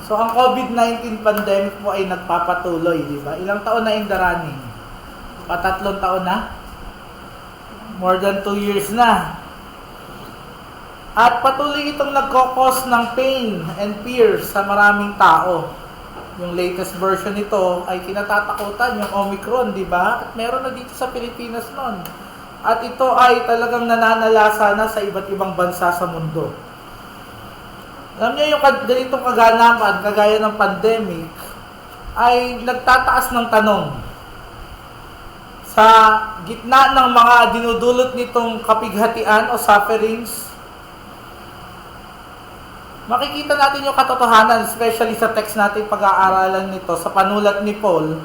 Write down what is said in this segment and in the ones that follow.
So, ang COVID-19 pandemic po ay nagpapatuloy, di ba? Ilang taon na in the running? 3 taon na? More than 2 years na. At patuloy itong nagkakos ng pain and fear sa maraming tao. Yung latest version nito ay kinatatakutan, yung Omicron, di ba? At meron na dito sa Pilipinas noon. At ito ay talagang nananalasa na sa iba't ibang bansa sa mundo. Alam niyo yung ganitong kaganapan, kagaya ng pandemic, ay nagtataas ng tanong. Sa gitna ng mga dinudulot nitong kapighatian o sufferings, makikita natin yung katotohanan, especially sa text natin pag-aaralan nito, sa panulat ni Paul,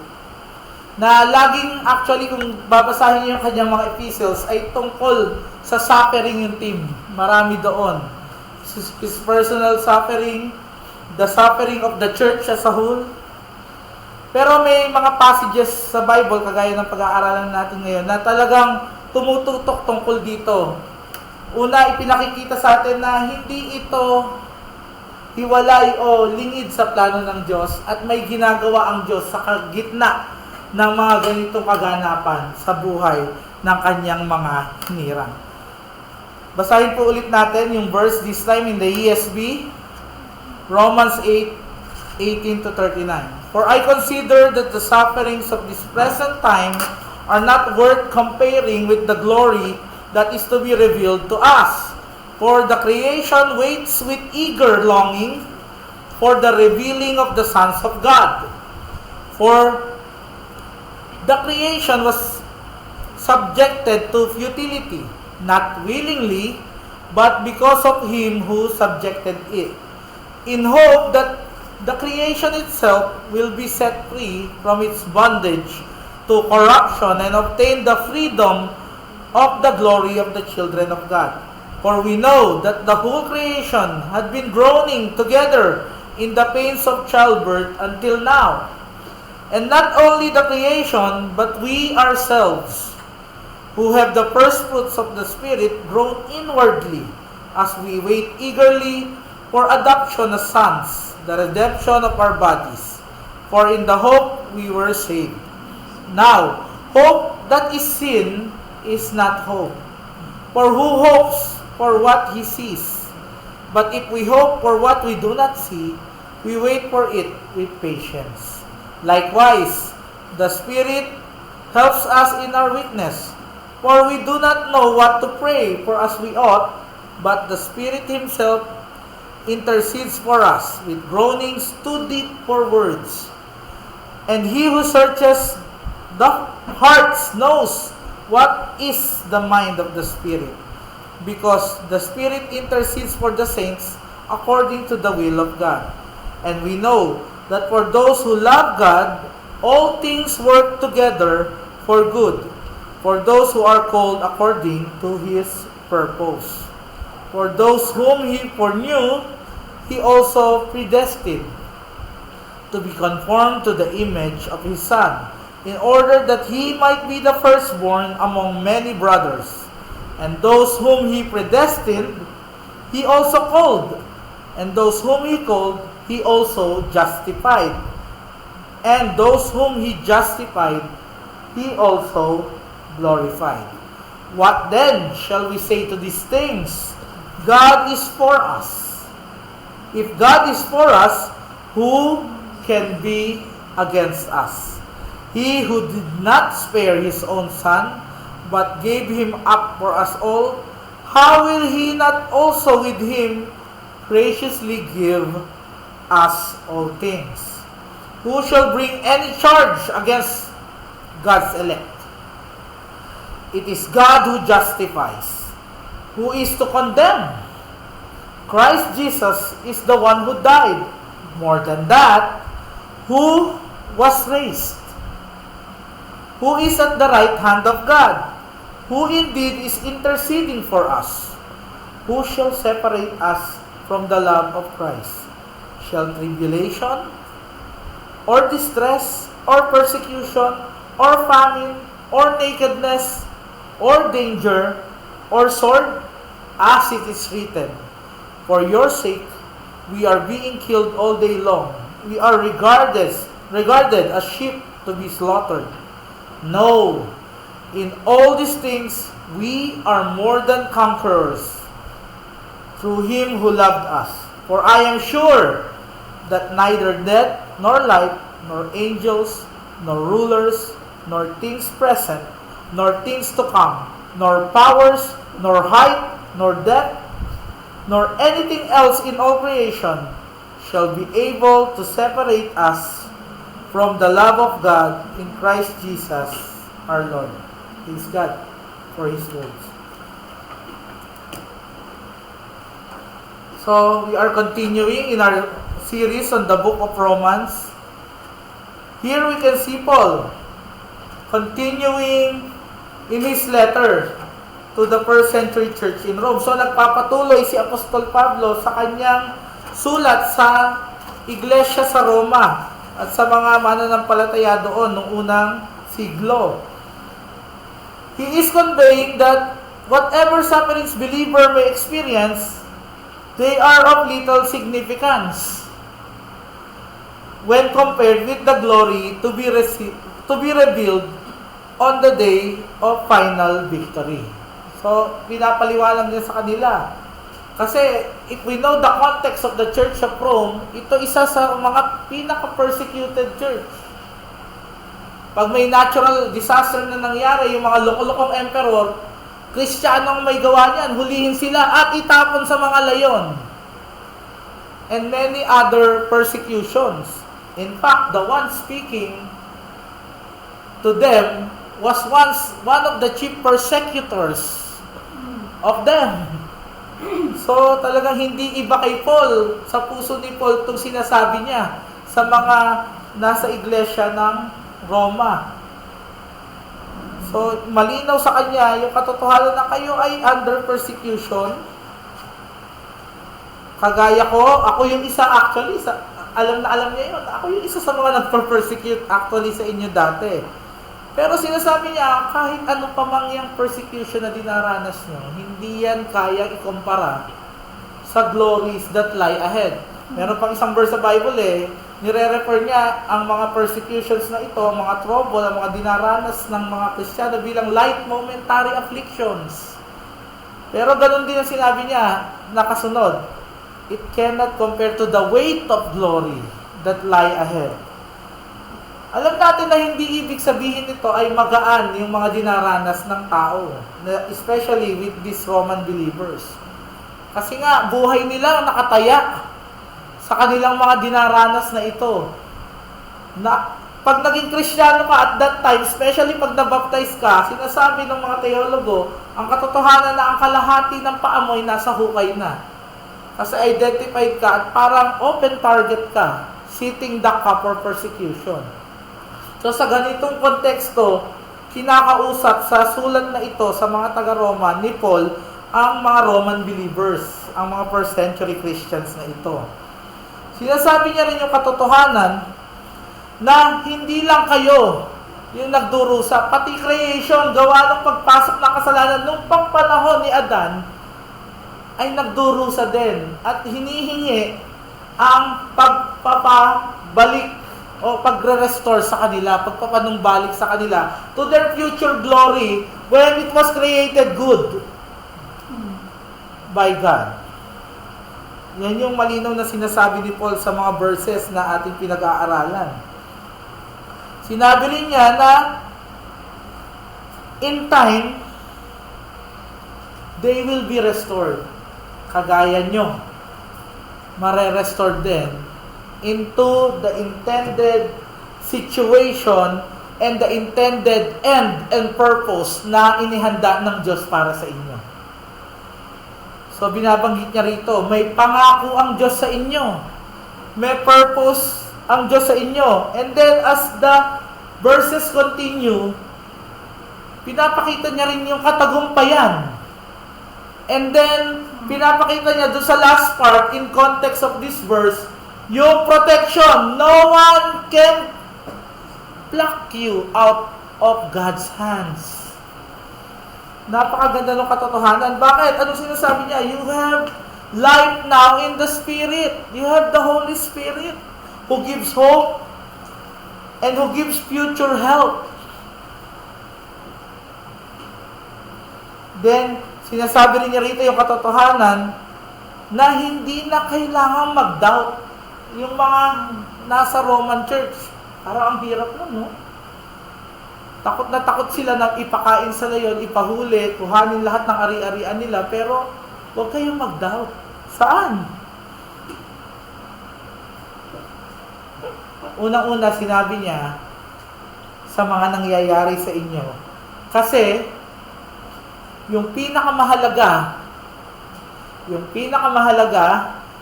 na laging actually kung babasahin niyo yung kanyang mga epistles, ay tungkol sa suffering yung theme. Marami doon. His personal suffering, the suffering of the church as a whole. Pero may mga passages sa Bible, kagaya ng pag-aaralan natin ngayon, na talagang tumututok tungkol dito. Una, ipinakikita sa atin na hindi ito hiwalay o lingid sa plano ng Diyos at may ginagawa ang Diyos sa gitna ng mga ganitong kaganapan sa buhay ng kanyang mga hinirang. Basahin po ulit natin yung verse, this time in the ESV, Romans 8:18-39. For I consider that the sufferings of this present time are not worth comparing with the glory that is to be revealed to us. For the creation waits with eager longing for the revealing of the sons of God. For the creation was subjected to futility, not willingly, but because of him who subjected it, in hope that the creation itself will be set free from its bondage to corruption and obtain the freedom of the glory of the children of God. For we know that the whole creation had been groaning together in the pains of childbirth until now. And not only the creation, but we ourselves, who have the first fruits of the Spirit, grown inwardly as we wait eagerly for adoption as sons, the redemption of our bodies. For in the hope we were saved. Now, hope that is seen is not hope. For who hopes for what he sees? But if we hope for what we do not see, we wait for it with patience. Likewise, the Spirit helps us in our weakness. For we do not know what to pray for as we ought, but the Spirit Himself intercedes for us with groanings too deep for words. And He who searches the hearts knows what is the mind of the Spirit, because the Spirit intercedes for the saints according to the will of God. And we know that for those who love God, all things work together for good, for those who are called according to His purpose. For those whom He foreknew, He also predestined to be conformed to the image of His Son, in order that He might be the firstborn among many brothers. And those whom He predestined, He also called. And those whom He called, He also justified. And those whom He justified, He also glorified. What then shall we say to these things? God is for us. If God is for us, who can be against us? He who did not spare His own Son, but gave Him up for us all, how will He not also with Him graciously give us all things? Who shall bring any charge against God's elect? It is God who justifies. Who is to condemn? Christ Jesus is the one who died. More than that, who was raised, who is at the right hand of God, who indeed is interceding for us. Who shall separate us from the love of Christ? Shall tribulation, or distress, or persecution, or famine, or nakedness, or danger, or sword? As it is written, for your sake we are being killed all day long. We are regarded as sheep to be slaughtered. No, in all these things we are more than conquerors through him who loved us. For I am sure that neither death, nor life, nor angels, nor rulers, nor things present, nor things to come, nor powers, nor height, nor depth, nor anything else in all creation shall be able to separate us from the love of God in Christ Jesus our Lord. Praise God for His words. So, we are continuing in our series on the book of Romans. Here we can see Paul continuing in his letter to the first century church in Rome. So, nagpapatuloy si Apostol Pablo sa kanyang sulat sa iglesia sa Roma at sa mga mananampalataya doon noong unang siglo. He is conveying that whatever sufferings believer may experience, they are of little significance when compared with the glory to be revealed on the day of final victory. So, pinapaliwanag niya sa kanila. Kasi, if we know the context of the Church of Rome, ito isa sa mga pinaka-persecuted church. Pag may natural disaster na nangyari, yung mga loko-lokong emperor, Kristiyanong may gawa niyan, hulihin sila at itapon sa mga layon. And many other persecutions. In fact, the one speaking to them was once one of the chief persecutors of them. So, talagang hindi iba kay Paul, sa puso ni Paul itong sinasabi niya sa mga nasa iglesia ng Roma. So, malinaw sa kanya yung katotohanan na kayo ay under persecution. Kagaya ko, ako yung isa actually, alam niya yun, ako yung isa sa mga nagper-persecute actually sa inyo dati. Pero sinasabi niya, kahit ano pa mang yung persecution na dinaranas nyo, hindi yan kaya ikumpara sa glories that lie ahead. Meron pang isang verse sa Bible nire-refer niya ang mga persecutions na ito, mga trouble, ang mga dinaranas ng mga Kristiyano bilang light momentary afflictions. Pero ganun din ang sinabi niya, nakasunod. It cannot compare to the weight of glory that lie ahead. Alam natin na hindi ibig sabihin nito ay magaan yung mga dinaranas ng tao, especially with these Roman believers. Kasi nga, buhay nila nakataya sa kanilang mga dinaranas na ito. Na, pag naging Kristiyano ka at that time, especially pag nabaptize ka, sinasabi ng mga teologo, ang katotohanan na ang kalahati ng paa mo ay nasa hukay na. Kasi identified ka at parang open target ka, sitting duck ka for persecution. So sa ganitong konteksto, kinakausap sa sulat na ito sa mga taga-Roma ni Paul ang mga Roman believers, ang mga first century Christians na ito. Sinasabi niya rin yung katotohanan na hindi lang kayo yung nagdurusa, pati creation, gawa ng pagpasok ng kasalanan nung pangpanahon ni Adan, ay nagdurusa din at hinihingi ang pagpapabalik o pagre-restore sa kanila, pagpapanumbalik sa kanila to their future glory when it was created good by God. Yan yung malinaw na sinasabi ni Paul sa mga verses na ating pinag-aaralan. Sinabi rin niya na in time, they will be restored. Kagaya nyo, mare-restore din into the intended situation and the intended end and purpose na inihanda ng Diyos para sa inyo. So, binabanggit niya rito, may pangako ang Diyos sa inyo. May purpose ang Diyos sa inyo. And then, as the verses continue, pinapakita niya rin yung katagumpayan. And then, pinapakita niya doon sa last part, in context of this verse, yung protection. No one can pluck you out of God's hands. Napakaganda ng katotohanan. Bakit? Ano sinasabi niya? You have life now in the Spirit. You have the Holy Spirit who gives hope and who gives future help. Then, sinasabi rin niya rito yung katotohanan na hindi na kailangan mag-doubt. Yung mga nasa Roman Church, parang ang hirap nun, no? Takot na takot sila na ipakain sa layon, ipahuli, kuhanin lahat ng ari-arian nila, pero huwag kayong mag-doubt. Saan? Unang-una, sinabi niya sa mga nangyayari sa inyo. Kasi, yung pinakamahalaga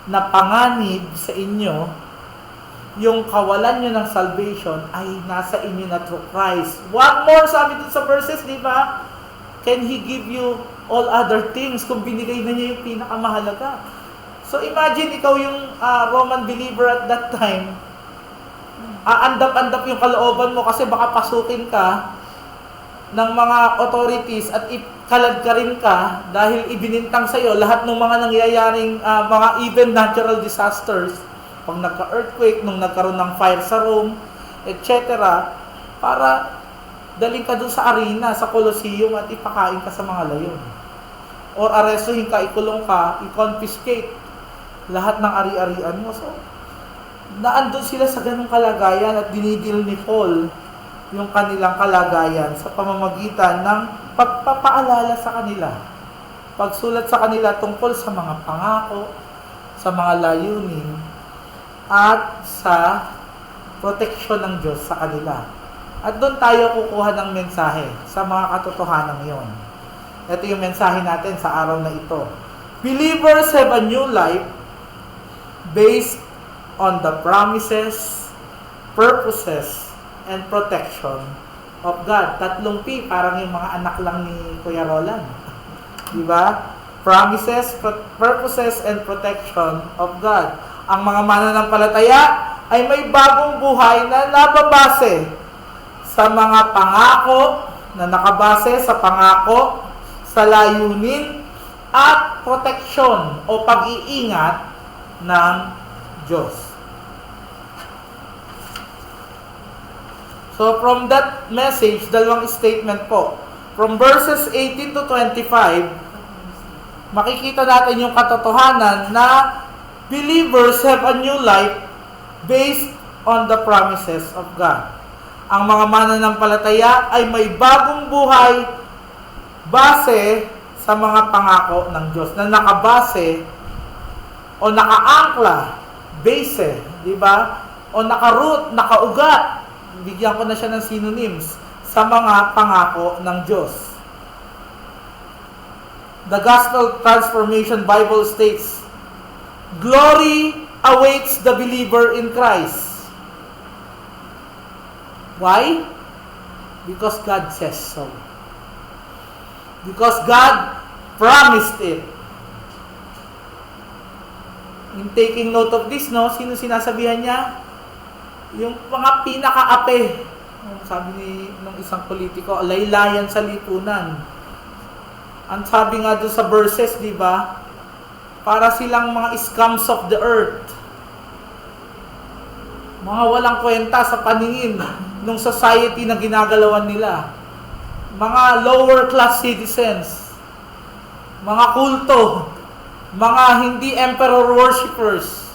na panganib sa inyo, yung kawalan nyo ng salvation ay nasa inyo na through Christ. What more, sabi dun sa verses, di ba? Can He give you all other things kung binigay na niya yung pinakamahalaga? So imagine, ikaw yung Roman believer at that time, aandap-andap yung kalooban mo kasi baka pasukin ka ng mga authorities at kalad ka rin ka dahil ibinintang sa'yo lahat ng mga nangyayaring mga even natural disasters. Pag nagka-earthquake, nung nagkaroon ng fire sa Rome, etc. para daling ka dun sa arena, sa Colosseum at ipakain ka sa mga layon. Or arestuhin ka, ikulong ka, i-confiscate lahat ng ari-arian mo. So, naandun sila sa ganung kalagayan at dinidil ni Paul yung kanilang kalagayan sa pamamagitan ng pagpapaalala sa kanila. Pagsulat sa kanila tungkol sa mga pangako, sa mga layunin, at sa proteksyon ng Diyos sa kanila. At doon tayo kukuha ng mensahe sa mga katotohanan yon. Ito yung mensahe natin sa araw na ito. Believers have a new life based on the promises, purposes, and protection of God. 3 P, parang yung mga anak lang ni Kuya Roland. Diba? Promises, purposes, and protection of God. Ang mga mananampalataya ay may bagong buhay na nababase sa mga pangako, na nakabase sa pangako, sa layunin, at proteksyon o pag-iingat ng Diyos. So from that message, dalawang statement po. From verses 18 to 25, makikita natin yung katotohanan na believers have a new life based on the promises of God. Ang mga mananampalataya ay may bagong buhay base sa mga pangako ng Diyos na nakabase o nakaangkla, base, di ba? O nakaroot, nakaugat. Bigyan ko na siya ng synonyms sa mga pangako ng Diyos. The Gospel Transformation Bible states, glory awaits the believer in Christ. Why? Because God says so. Because God promised it. In taking note of this, no, sino sinasabihan niya? Yung mga pinaka-ape. Sabi ng isang politiko, laylayan sa lipunan. Ang sabi nga doon sa verses, di ba? Para silang mga scums of the earth. Mga walang kwenta sa paningin ng society na ginagalawan nila. Mga lower class citizens. Mga kulto. Mga hindi emperor worshippers.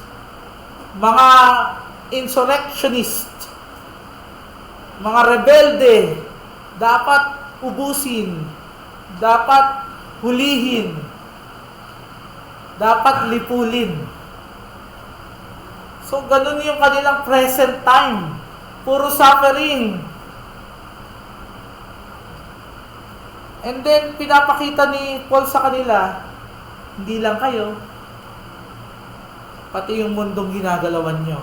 Mga insurrectionist. Mga rebelde. Dapat ubusin. Dapat hulihin. Dapat lipulin. So, ganun yung kanilang present time. Puro suffering. And then, pinapakita ni Paul sa kanila, hindi lang kayo, pati yung mundong ginagalawan nyo,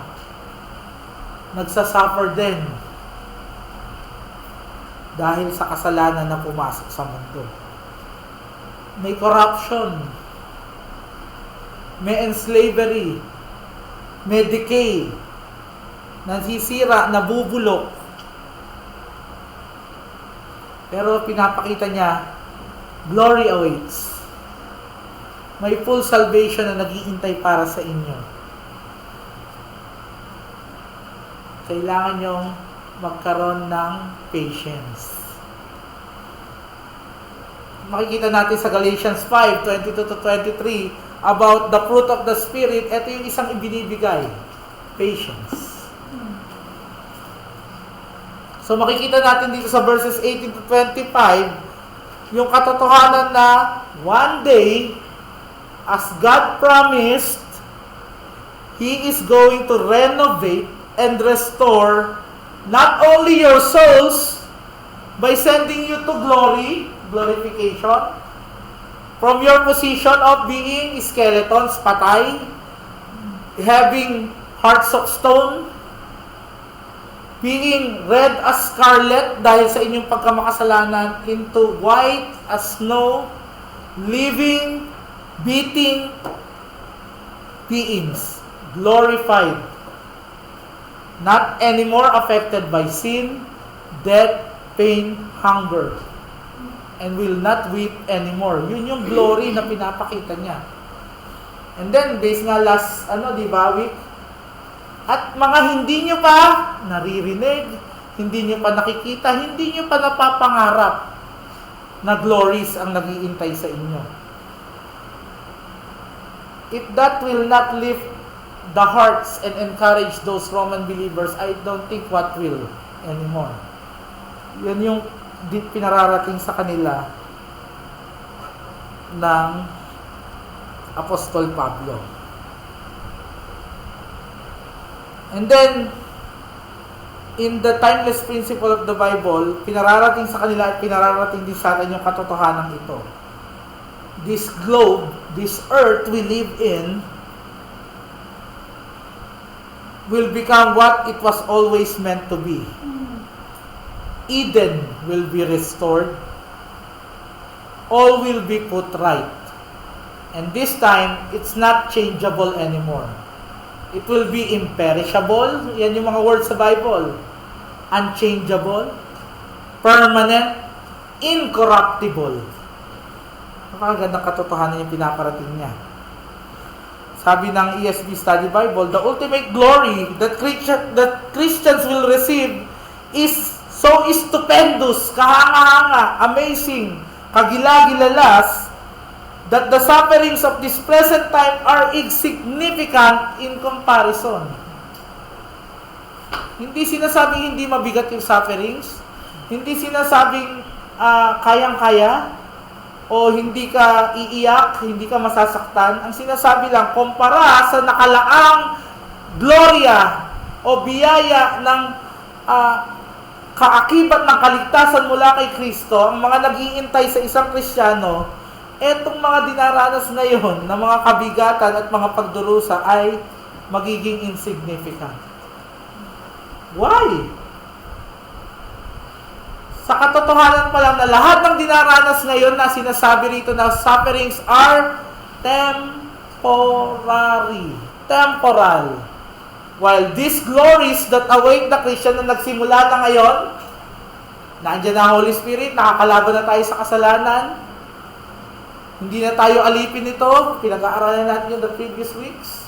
nagsasuffer din dahil sa kasalanan na pumasok sa mundo. May corruption, may enslavery, may decay, nasisira, nabubulok. Pero pinapakita niya, glory awaits. May full salvation na nag-iintay para sa inyo. Kailangan nyong magkaroon ng patience. Makikita natin sa Galatians 5:22-23 about the fruit of the Spirit. Ito yung isang ibinibigay. Patience. So makikita natin dito sa verses 18-25 yung katotohanan na one day, as God promised, He is going to renovate and restore not only your souls by sending you to glory, glorification, from your position of being skeletons, patay, having hearts of stone, being red as scarlet dahil sa inyong pagkamakasalanan, into white as snow, living, beating beings, glorified, not anymore affected by sin, death, pain, hunger, and will not weep anymore. Yun yung glory na pinapakita niya. And then, based nga last, week, at mga hindi nyo pa naririnig, hindi nyo pa nakikita, hindi nyo pa napapangarap na glories ang nag-iintay sa inyo. If that will not lift the hearts and encourage those Roman believers, I don't think what will anymore. Yan yung pinararating sa kanila ng Apostol Pablo. And then, in the timeless principle of the Bible, pinararating sa kanila at pinararating din sa atin yung katotohanan ito. This globe, this earth we live in, will become what it was always meant to be. Eden will be restored. All will be put right. And this time, it's not changeable anymore. It will be imperishable. Yan yung mga words sa Bible. Unchangeable, permanent, incorruptible. Napakagandang katotohanan yung pinaparating niya. Sabi ng ESV Study Bible, the ultimate glory that Christians will receive is so stupendous, kahanga-hanga, amazing, kagila-gilalas, that the sufferings of this present time are insignificant in comparison. Hindi sinasabing hindi mabigat yung sufferings, hindi sinasabing kayang-kaya, o hindi ka iiyak, hindi ka masasaktan. Ang sinasabi lang, kumpara sa nakalaang gloria o biyaya ng kaakibat ng kaligtasan mula kay Kristo, ang mga nag-iintay sa isang Kristiyano, etong mga dinaranas ngayon na mga kabigatan at mga pagdurusa ay magiging insignificant. Why? Sa katotohanan pa lang na lahat ng dinaranas ngayon na sinasabi rito na sufferings are temporary. Temporal. While these glories that await the Christian na nagsimula na ngayon, nandiyan na Holy Spirit, nakakalaban na tayo sa kasalanan, hindi na tayo alipin ito, pinag-aaralan natin yung the previous weeks,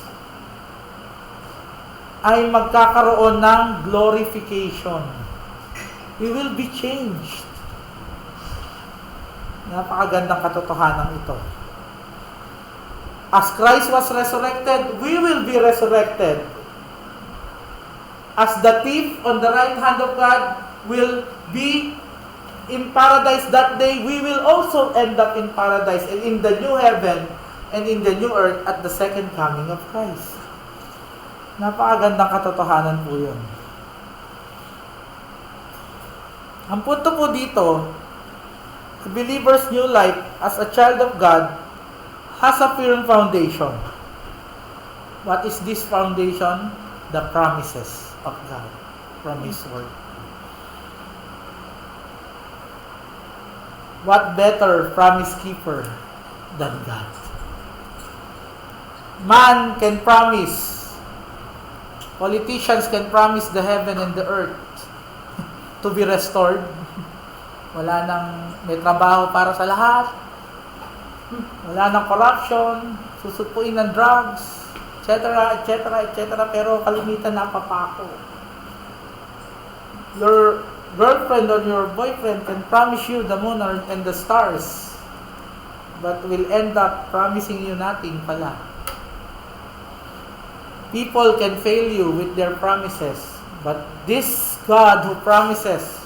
ay magkakaroon ng glorification. We will be changed. Napakagandang katotohanan ito. As Christ was resurrected, we will be resurrected. As the thief on the right hand of God will be in paradise that day, we will also end up in paradise and in the new heaven and in the new earth at the second coming of Christ. Napakagandang katotohanan po yun. Ang punto po dito, the believer's new life as a child of God has a firm foundation. What is this foundation? The promises of God from His Word. What better promise keeper than God? Man can promise. Politicians can promise the heaven and the earth to be restored. Wala nang may trabaho para sa lahat. Wala nang corruption, susupuin ng drugs, etc., etc., etc., pero kalimitan napapako. Your girlfriend or your boyfriend can promise you the moon and the stars, but will end up promising you nothing pala. People can fail you with their promises, but this God who promises,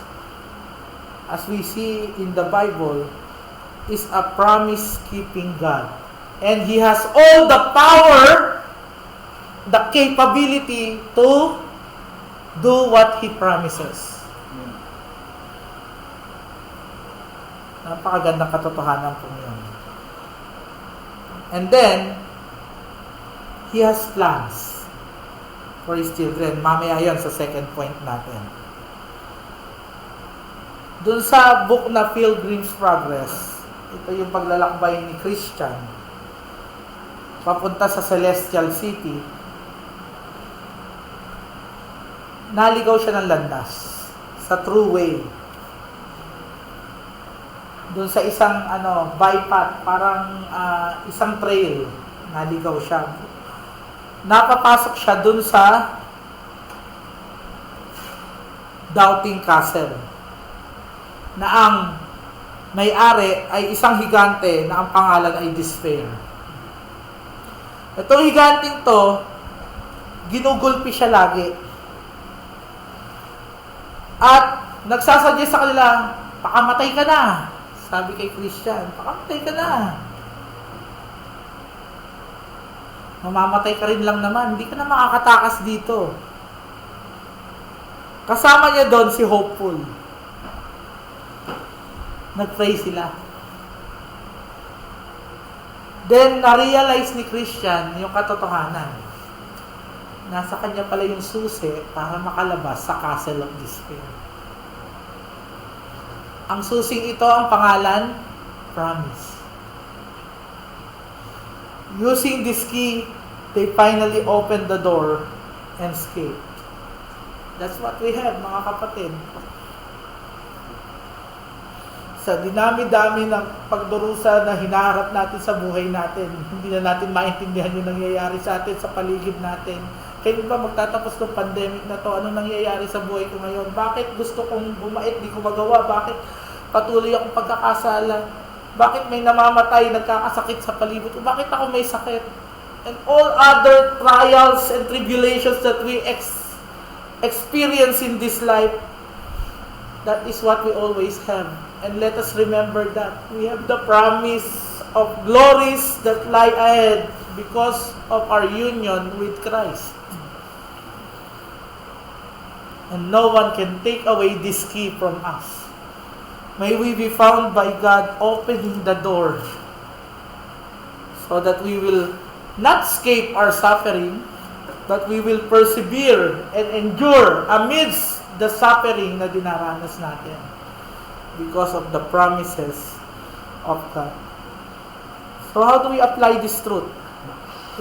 as we see in the Bible, is a promise-keeping God. And He has all the power, the capability to do what He promises. Napakagandang katotohanan po yun. And then, He has plans for His children. Mamaya yun sa second point natin. Doon sa book na Pilgrim's Progress, ito yung paglalakbay ni Christian papunta sa Celestial City. Naligaw siya ng landas sa true way. Doon sa isang bypass, parang isang trail, naligaw siya. Napapasok siya doon sa Doubting Castle, na ang may-ari ay isang higante na ang pangalan ay Despair. Itong higanting to, ginugulpi siya lagi. At nagsasuggest sa kanila, pakamatay ka na. Sabi kay Christian, pakamatay ka na. Mamamatay ka rin lang naman, hindi ka na makakatakas dito. Kasama niya doon si Hopeful. Nag-pray sila. Then, na-realize ni Christian yung katotohanan. Nasa kanya pala yung susi para makalabas sa Castle of Despair. Ang susing ito, ang pangalan, Promise. Using this key, they finally opened the door and escaped. That's what we have, mga kapatid. Sa dinami-dami ng pagdurusa na hinaharap natin sa buhay natin, hindi na natin maintindihan yung nangyayari sa atin, sa paligid natin. Kailan ba magtatapos ng pandemic na to? Anong nangyayari sa buhay ko ngayon? Bakit gusto kong bumait, di ko magawa? Bakit patuloy akong pagkakasala? Bakit may namamatay, nagkakasakit sa palibot ko? Bakit ako may sakit? And all other trials and tribulations that we experience in this life, that is what we always have. And let us remember that we have the promise of glories that lie ahead because of our union with Christ. And no one can take away this key from us. May we be found by God opening the door so that we will not escape our suffering, but we will persevere and endure amidst the suffering na dinaranas natin because of the promises of God. So how do we apply this truth?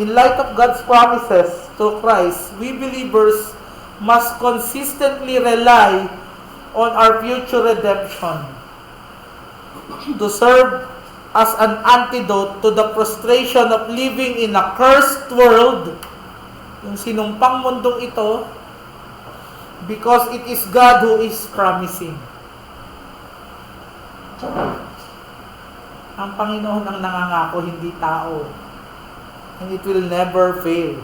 In light of God's promises to Christ, we believers must consistently rely on our future redemption to serve as an antidote to the frustration of living in a cursed world, yung sinumpang mundong ito, because it is God who is promising. Ang Panginoon ang nangangako, hindi tao. And it will never fail.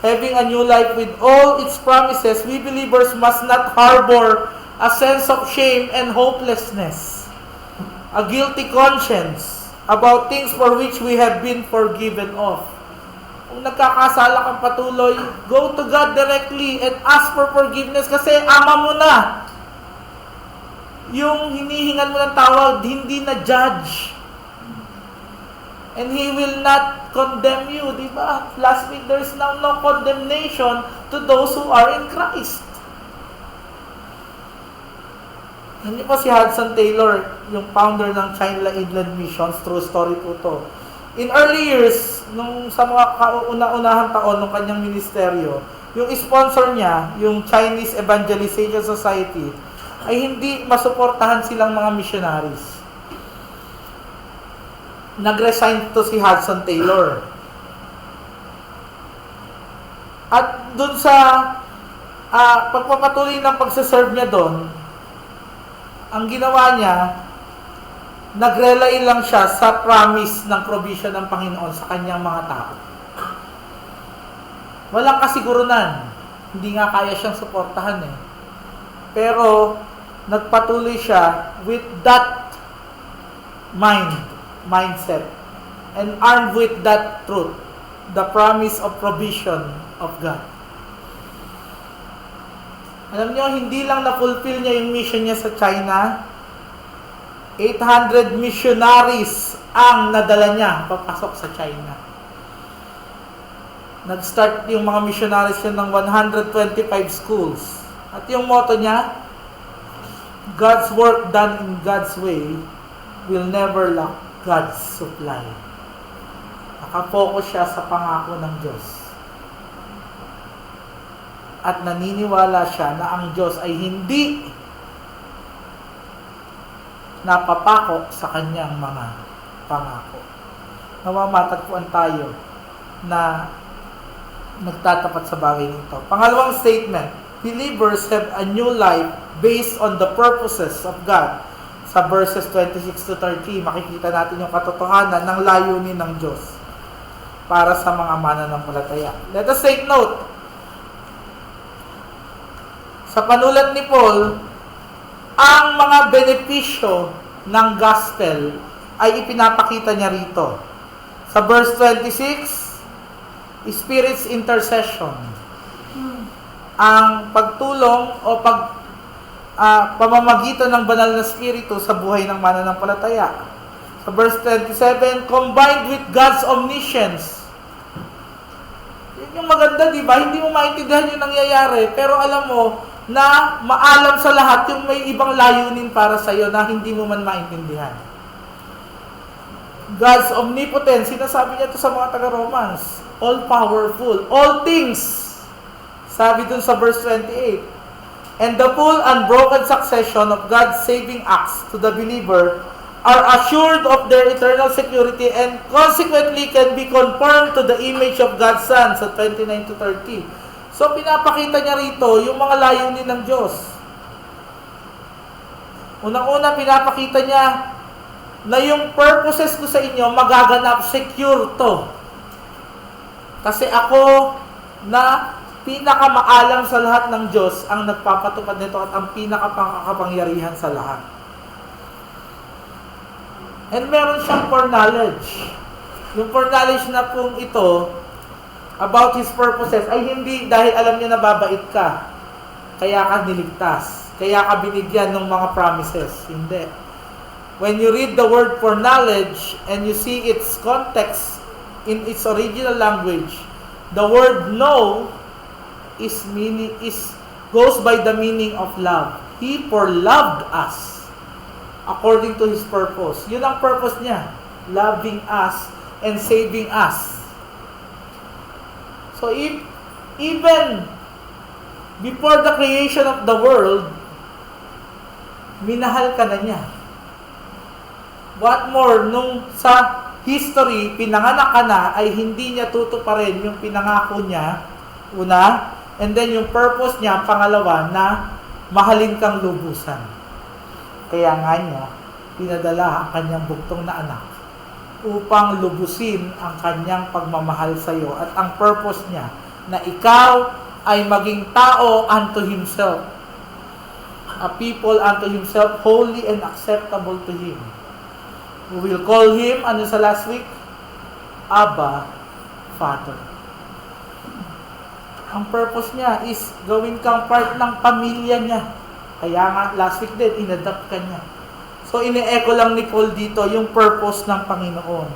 Having a new life with all its promises, we believers must not harbor a sense of shame and hopelessness, a guilty conscience about things for which we have been forgiven of. Kung nagkakasala kang patuloy, go to God directly and ask for forgiveness kasi ama mo na. Yung hinihingan mo ng tawad, hindi na judge. And He will not condemn you, di ba? Last week, there is now no condemnation to those who are in Christ. Hindi po si Hudson Taylor, yung founder ng China Inland Missions, true story po to. In early years, nung sa mga kauna-unahang taon ng kanyang ministeryo, yung sponsor niya, yung Chinese Evangelization Society, ay hindi masuportahan silang mga missionaries. Nag-resign to si Hudson Taylor. At dun sa pagpapatuloy ng pagsaserve niya doon, ang ginawa niya, nag-rely lang siya sa promise ng provision ng Panginoon sa kanyang mga tao. Walang kasigurunan. Hindi nga kaya siyang suportahan eh. Pero, nagpatuloy siya with that mindset, and armed with that truth, the promise of provision of God. Alam niyo, hindi lang na-fulfill niya yung mission niya sa China. 800 missionaries ang nadala niya papasok sa China. Nag-start yung mga missionaries niya ng 125 schools. At yung motto niya, God's work done in God's way will never lack God's supply. Nakafocus siya sa pangako ng Diyos. At naniniwala siya na ang Diyos ay hindi napapako sa kanyang mga pangako. Namamatagpuan tayo na nagtatapat sa bagay nito. Pangalawang statement, believers have a new life based on the purposes of God. Sa verses 26 to 30, makikita natin yung katotohanan ng layunin ng Diyos para sa mga mananampalataya. Let us take note. Sa panulat ni Paul, ang mga benepisyo ng gospel ay ipinapakita niya rito. Sa verse 26, Spirit's intercession. Ang pagtulong o pamamagitan ng banal na spirito sa buhay ng mananampalataya. Sa verse 27, combined with God's omniscience. Yun yung maganda, di ba? Hindi mo maintindihan yung nangyayari, pero alam mo na maalam sa lahat yung may ibang layunin para sa iyo na hindi mo man maintindihan. God's omnipotence, sinasabi niya ito sa mga taga-Romans, all-powerful, all things. Sabi dun sa verse 28, and the full unbroken succession of God's saving acts to the believer are assured of their eternal security and consequently can be conformed to the image of God's Son sa 29 to 30. So, pinapakita niya rito yung mga layunin ng Diyos. Unang-una, pinapakita niya na yung purposes ko sa inyo magaganap, secure to. Kasi ako na pinakamaalam sa lahat ng Diyos ang nagpapatupad nito at ang pinakapangkapangyarihan sa lahat. And meron siyang foreknowledge. Yung foreknowledge na pong ito, about His purposes, ay hindi dahil alam niya na babait ka, kaya ka niligtas, kaya ka binigyan ng mga promises. Hindi. When you read the word for knowledge and you see its context in its original language, the word know goes by the meaning of love. He foreloved us according to His purpose. Yun ang purpose niya, loving us and saving us. So even before the creation of the world, minahal ka na niya. What more, nung sa history, pinanganak ka na, ay hindi niya tutuparin yung pinangako niya, una, and then yung purpose niya, pangalawa, na mahalin kang lubusan. Kaya nga niya, pinadala ang kanyang bugtong na anak upang lubusin ang kanyang pagmamahal sa iyo at ang purpose niya na ikaw ay maging tao unto Himself, a people unto Himself, holy and acceptable to Him. We will call Him, ano sa last week? Abba, Father. Ang purpose niya is gawin kang part ng pamilya niya. Kaya nga, last week din, inadapt ka niya. So, ine-echo lang ni Paul dito yung purpose ng Panginoon.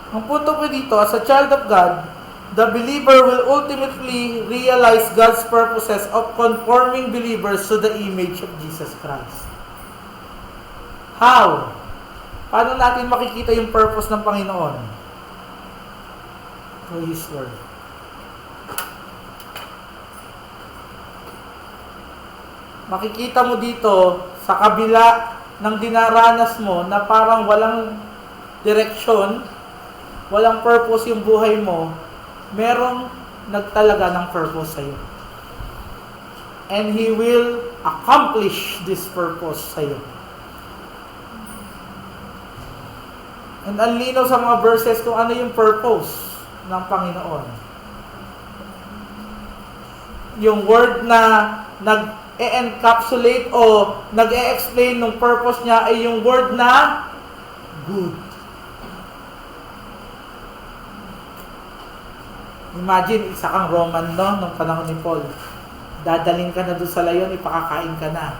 Ang punto po dito, as a child of God, the believer will ultimately realize God's purposes of conforming believers to the image of Jesus Christ. How? Paano natin makikita yung purpose ng Panginoon? Through His Word. Makikita mo dito, sa kabila ng dinaranas mo na parang walang direksyon, walang purpose yung buhay mo, merong nagtalaga ng purpose sa'yo. And He will accomplish this purpose sa'yo. And ang linaw sa mga verses kung ano yung purpose ng Panginoon. Yung word na nag-e-encapsulate o nag-e-explain ng purpose niya ay yung word na good. Imagine, isa kang Roman, no? Nung panahon ni Paul. Dadaling ka na doon sa layon, ipakakain ka na.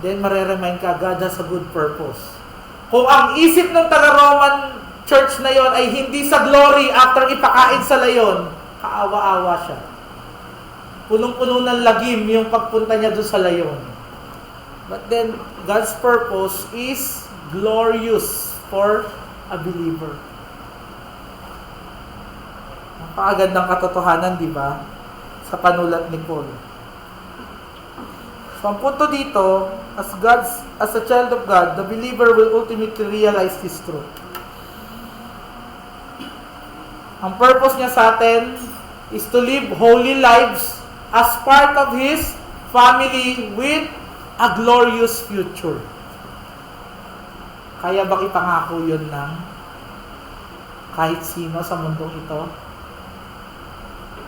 Then, mareremind ka, God has a good purpose. Kung ang isip ng taga-Roman church na yon ay hindi sa glory after ipakain sa layon, kaawa-awa siya. Punong-puno ng lagim yung pagpunta niya doon sa layon. But then, God's purpose is glorious for a believer. Napakagandang katotohanan, di ba? Sa panulat ni Paul. So, ang punto dito, as a child of God, the believer will ultimately realize this truth. Ang purpose niya sa atin is to live holy lives as part of His family with a glorious future. Kaya ba ipangako yun ng kahit sino sa mundong ito?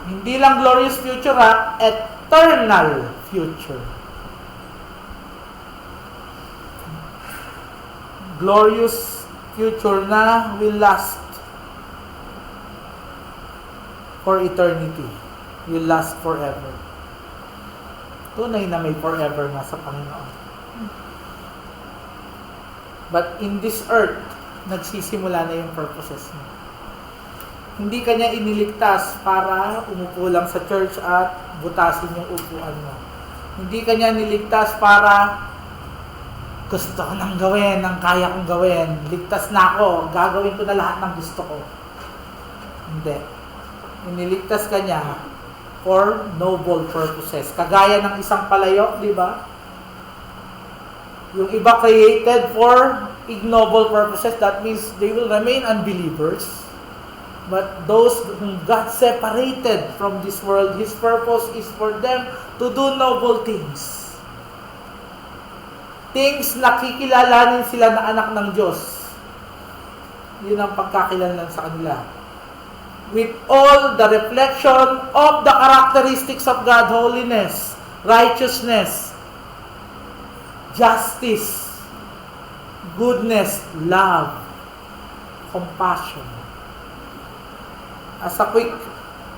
Hindi lang glorious future, eternal future. Glorious future na will last for eternity. Will last forever. Tunay na may forever nga sa Panginoon. But in this earth, nagsisimula na yung purposes niya. Hindi kanya iniligtas para umupo lang sa church at butasin yung upuan mo. Hindi kanya niligtas para gusto ko nang gawin, nang kaya kong gawin. Ligtas na ako, gagawin ko na lahat ng gusto ko. Hindi. Iniligtas ka niya for noble purposes. Kagaya ng isang palayok, di ba? Yung iba created for ignoble purposes. That means they will remain unbelievers. But those whom God separated from this world, His purpose is for them to do noble things. Things na kikilalanin sila na anak ng Diyos. Yun ang pagkakilanlan sa kanila. With all the reflection of the characteristics of God, holiness, righteousness, justice, goodness, love, compassion. As a quick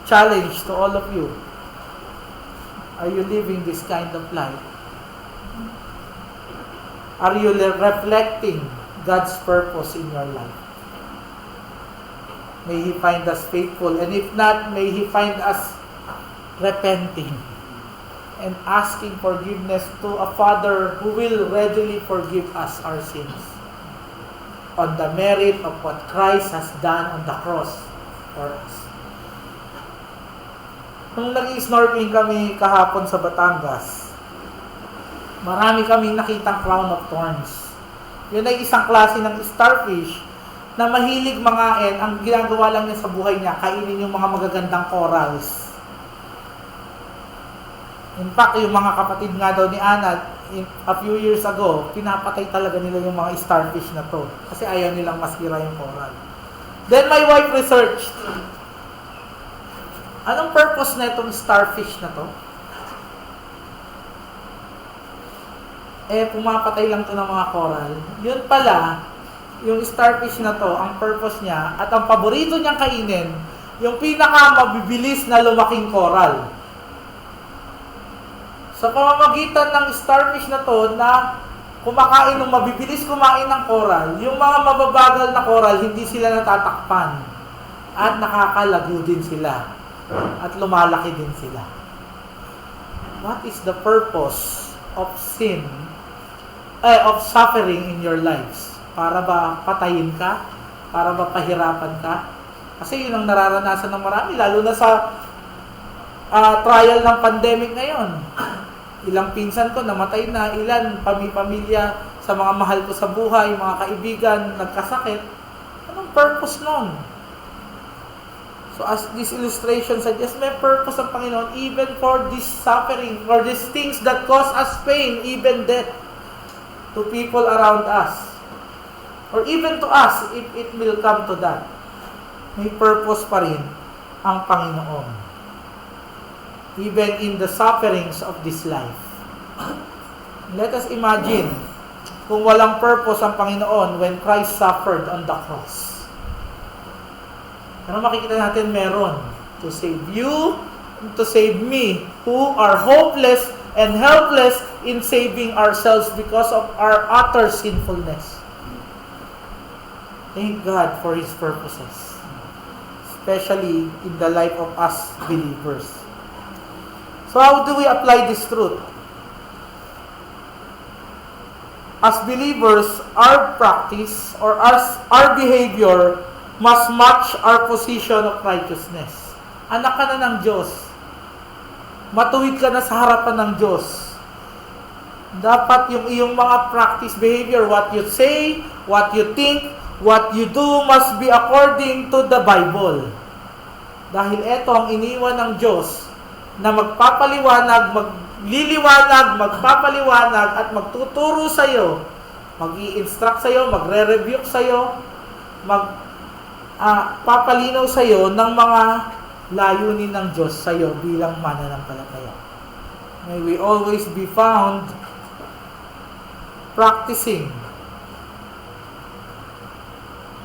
challenge to all of you, are you living this kind of life? Are you reflecting God's purpose in your life? May He find us faithful, and if not, may He find us repenting and asking forgiveness to a Father who will readily forgive us our sins on the merit of what Christ has done on the cross for us. Nung nag-snorkeling kami kahapon sa Batangas, marami kaming nakitang crown of thorns. Yun ay isang klase ng starfish na mahilig mangain. Ang ginagawa lang niya sa buhay niya, kainin yung mga magagandang corals. In fact, yung mga kapatid nga daw ni Ana, a few years ago, pinapatay talaga nila yung mga starfish na to. Kasi ayaw nilang masira yung coral. Then my wife researched, anong purpose na itong starfish na to? Pumapatay lang to ng mga coral. Yun pala, yung starfish na to, ang purpose niya, at ang paborito niyang kainin, yung pinaka-mabibilis na lumaking coral. Sa pamamagitan ng starfish na to, na kumakain ng mabibilis kumain ng coral, yung mga mababagal na coral, hindi sila natatakpan. at nakakalago din sila at lumalaki din sila. What is the purpose of sin, of suffering in your lives? Para ba patayin ka? Para ba pahirapan ka? Kasi yun ang nararanasan ng marami, lalo na sa trial ng pandemic ngayon. Ilang pinsan ko namatay na, ilan pamilya sa mga mahal ko sa buhay, mga kaibigan nagkasakit. Anong purpose nun? So as this illustration suggests, may purpose ang Panginoon even for this suffering, for these things that cause us pain, even death to people around us. Or even to us, if it will come to that. May purpose pa rin ang Panginoon. Even in the sufferings of this life. Let us imagine kung walang purpose ang Panginoon when Christ suffered on the cross. Pero makikita natin meron to save you, to save me, who are hopeless and helpless in saving ourselves because of our utter sinfulness. Thank God for His purposes, especially in the life of us believers. So how do we apply this truth? As believers, our practice or our behavior must match our position of righteousness. Anak ka na ng Diyos. Matuwid ka na sa harapan ng Diyos. Dapat yung iyong mga practice behavior, what you say, what you think, what you do must be according to the Bible. Dahil ito ang iniwan ng Diyos na magpapaliwanag, magpapaliwanag at magtuturo sa iyo, mag-i-instruct sa iyo, magre-rebuke sa iyo, papalinaw sa iyo ng mga layunin ng Diyos sa iyo bilang mananampalataya. May we always be found practicing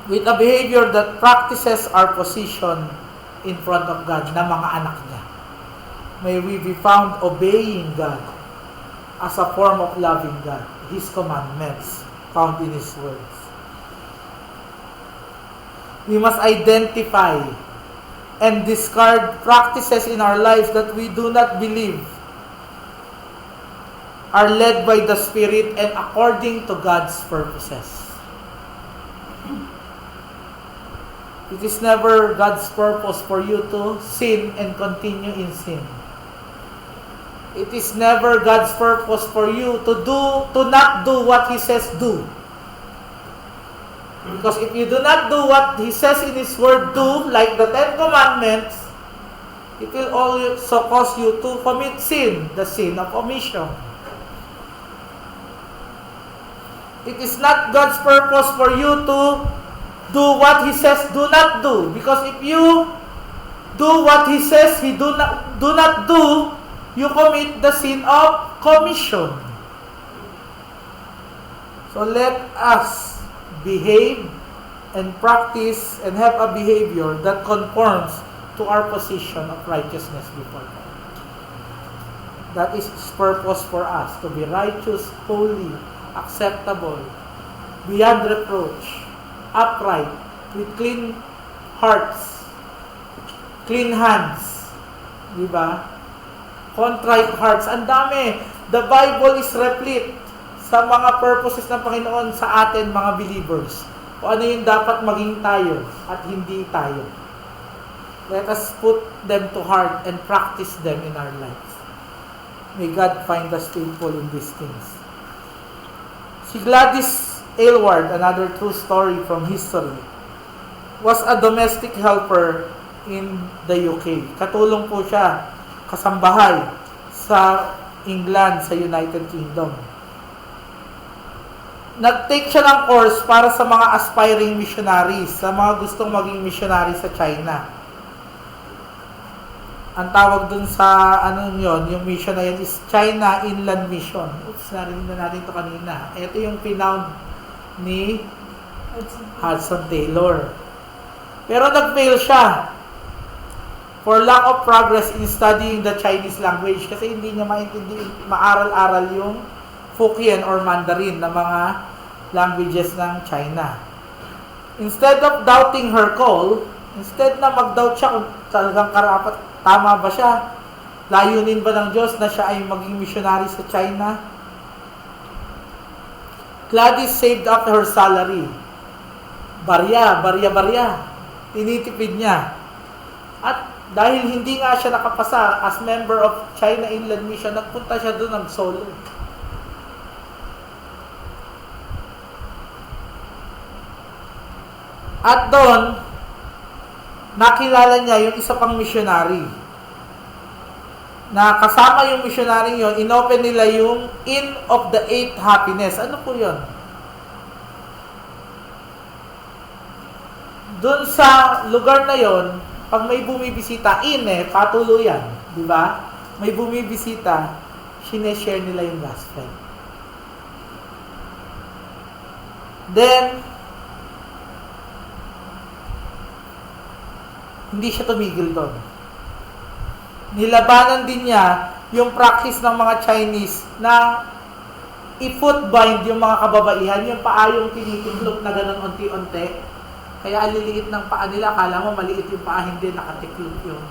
with a behavior that practices our position in front of God na mga anak niya. May we be found obeying God as a form of loving God, His commandments found in His words. We must identify and discard practices in our lives that we do not believe are led by the Spirit and according to God's purposes. It is never God's purpose for you to sin and continue in sin. It is never God's purpose for you to not do what He says do. Because if you do not do what He says in His Word do, like the Ten Commandments, it will also cause you to commit sin, the sin of omission. It is not God's purpose for you to do what He says do not do. Because if you do what He says He do not do, you commit the sin of commission. So let us behave and practice and have a behavior that conforms to our position of righteousness before God. That is His purpose for us, to be righteous, holy, acceptable, beyond reproach, upright, with clean hearts, clean hands. Diba? Contrite hearts. Ang dami. The Bible is replete sa mga purposes ng Panginoon sa atin, mga believers. O ano yung dapat maging tayo at hindi tayo. Let us put them to heart and practice them in our lives. May God find us faithful in these things. Si Gladys Aylward, another true story from history, was a domestic helper in the UK. Katulong po siya, kasambahay sa England, sa United Kingdom. Nag-take siya ng course para sa mga aspiring missionaries, sa mga gustong maging missionary sa China. Ang tawag dun sa yung mission na yun is China Inland Mission. Oops, narinig na natin ito kanina. Ito yung pinound ni Hudson Taylor. Pero nag-fail siya for lack of progress in studying the Chinese language kasi hindi niya maaral-aral yung Hokkien or Mandarin na mga languages ng China. Instead of doubting her call, Instead na mag-doubt siya kung talagang karapat, tama ba siya? Layunin ba ng Diyos na siya ay maging missionary sa China? Gladys saved up her salary. Barya. Tinitipid niya. At dahil hindi nga siya nakapasa as member of China Inland Mission, nagpunta siya doon ng solo. At doon, nakilala niya yung isa pang missionary. Na kasama yung missionary yon, inopen nila yung Inn of the Eighth Happiness. Ano po yun? Doon sa lugar na yon, pag may bumibisita, patuluyan, di ba? May bumibisita, sineshare nila yung gospel. Then, hindi siya tumigil doon. Nilabanan din niya yung practice ng mga Chinese na i-foot bind yung mga kababaihan, yung paayong tinitiklop na ganun unti-unti. Kaya aliliit ng paa nila, akala mo maliit yung paa, hindi, nakatiklop yun.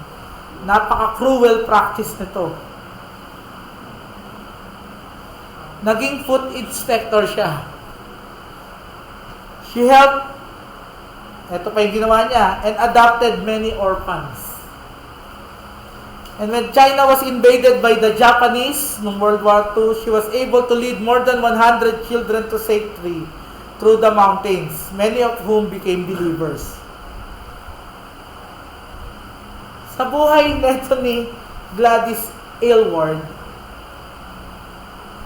Napaka-cruel practice nito. Naging foot inspector siya. She helped, ito pa yung ginawa niya, and adopted many orphans. And when China was invaded by the Japanese noong World War II, she was able to lead more than 100 children to safety through the mountains, many of whom became believers. Sa buhay nito ni Gladys Aylward,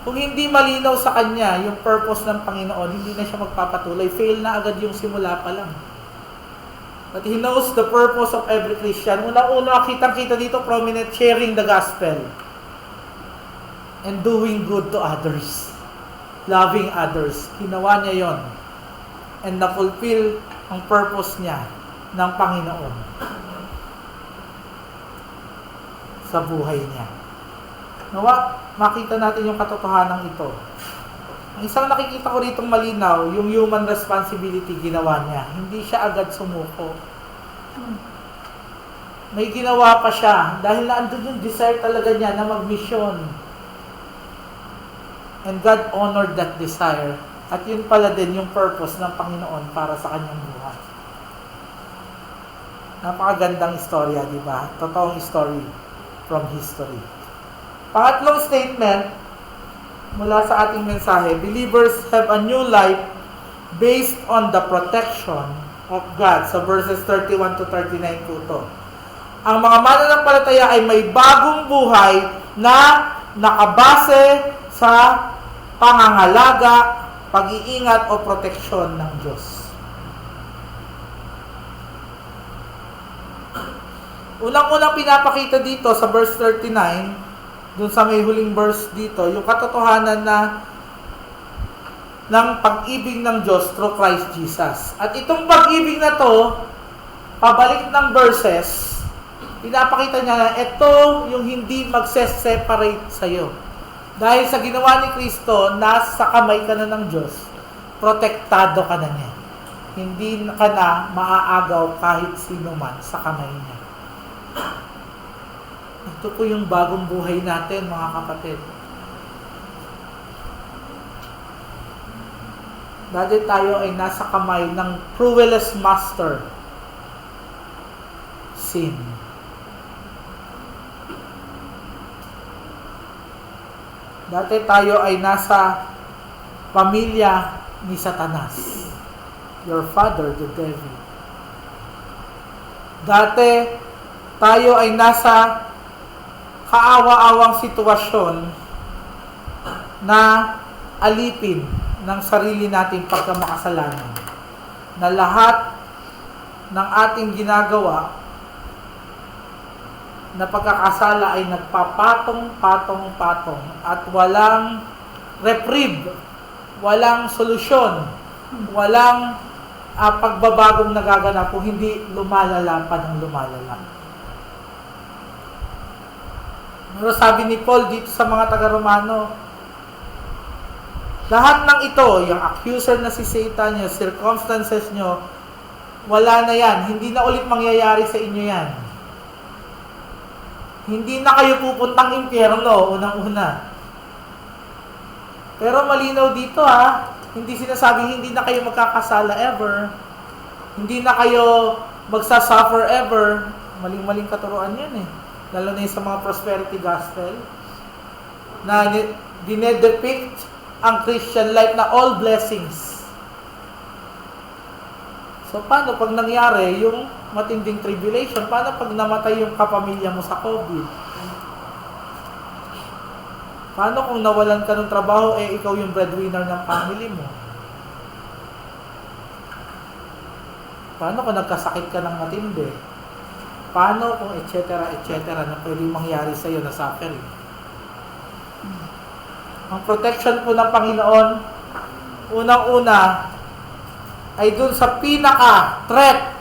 kung hindi malinaw sa kanya yung purpose ng Panginoon, hindi na siya magpapatuloy. Fail na agad yung simula pa lang. But he knows the purpose of every Christian. Unang-una, kitang-kita dito, prominent, sharing the gospel. And doing good to others. Loving others. Ginawa niya yon. And na-fulfill ang purpose niya ng Panginoon sa buhay niya. Nawa, makita natin yung katotohanan ito. Ang isang nakikita ko ritong malinaw, yung human responsibility ginawa niya. Hindi siya agad sumuko. May ginawa pa siya dahil naandun yung desire talaga niya na mag-mission. And God honored that desire. At yun pala din yung purpose ng Panginoon para sa kanyang buhay. Napakagandang istorya, di ba? Totoong story from history. Pangatlong statement, mula sa ating mensahe, believers have a new life based on the protection of God. Sa verses 31 to 39 po ito. Ang mga mananampalataya ay may bagong buhay na nakabase sa pangangalaga, pag-iingat o proteksyon ng Diyos. Unang-unang pinapakita dito sa verse 39, dun sa may huling verse dito, yung katotohanan na ng pag-ibig ng Diyos through Christ Jesus. At itong pag-ibig na to, pabalik ng verses, pinapakita niya na ito yung hindi magse-separate sa'yo. Dahil sa ginawa ni Kristo, nasa kamay ka na ng Diyos, protektado ka na niya. Hindi ka na maaagaw kahit sino man sa kamay niya. Ito po yung bagong buhay natin, mga kapatid. Dati tayo ay nasa kamay ng cruelest master, sin. Dati tayo ay nasa pamilya ni Satanas, your father, the devil. Dati tayo ay nasa kaawa-awang sitwasyon na alipin ng sarili nating pagkamakasalanan. Na lahat ng ating ginagawa na pagkakasala ay nagpapatong-patong-patong at walang reprieve, walang solusyon, walang pagbabagong nagaganap kung hindi lumalala pa ng lumalala. Pero sabi ni Paul dito sa mga taga-Romano, lahat ng ito, yung accuser na si Satan, yung circumstances nyo, wala na yan. Hindi na ulit mangyayari sa inyo yan. Hindi na kayo pupuntang impyerno, unang-una. Pero malinaw dito hindi sinasabing hindi na kayo magkakasala ever. Hindi na kayo magsasuffer ever. Maling-maling katuruan yan Lalo na sa mga prosperity gospel. Na dinedepict ang Christian life na all blessings. So, paano pag nangyari yung matinding tribulation? Paano pag namatay yung kapamilya mo sa COVID? Paano kung nawalan ka ng trabaho, ikaw yung breadwinner ng family mo? Paano kung nagkasakit ka ng matindi? Paano kung et cetera na pwedeng mangyari sa iyo na suffering? Ang protection po ng Panginoon, unang-una, ay dun sa pinaka-threat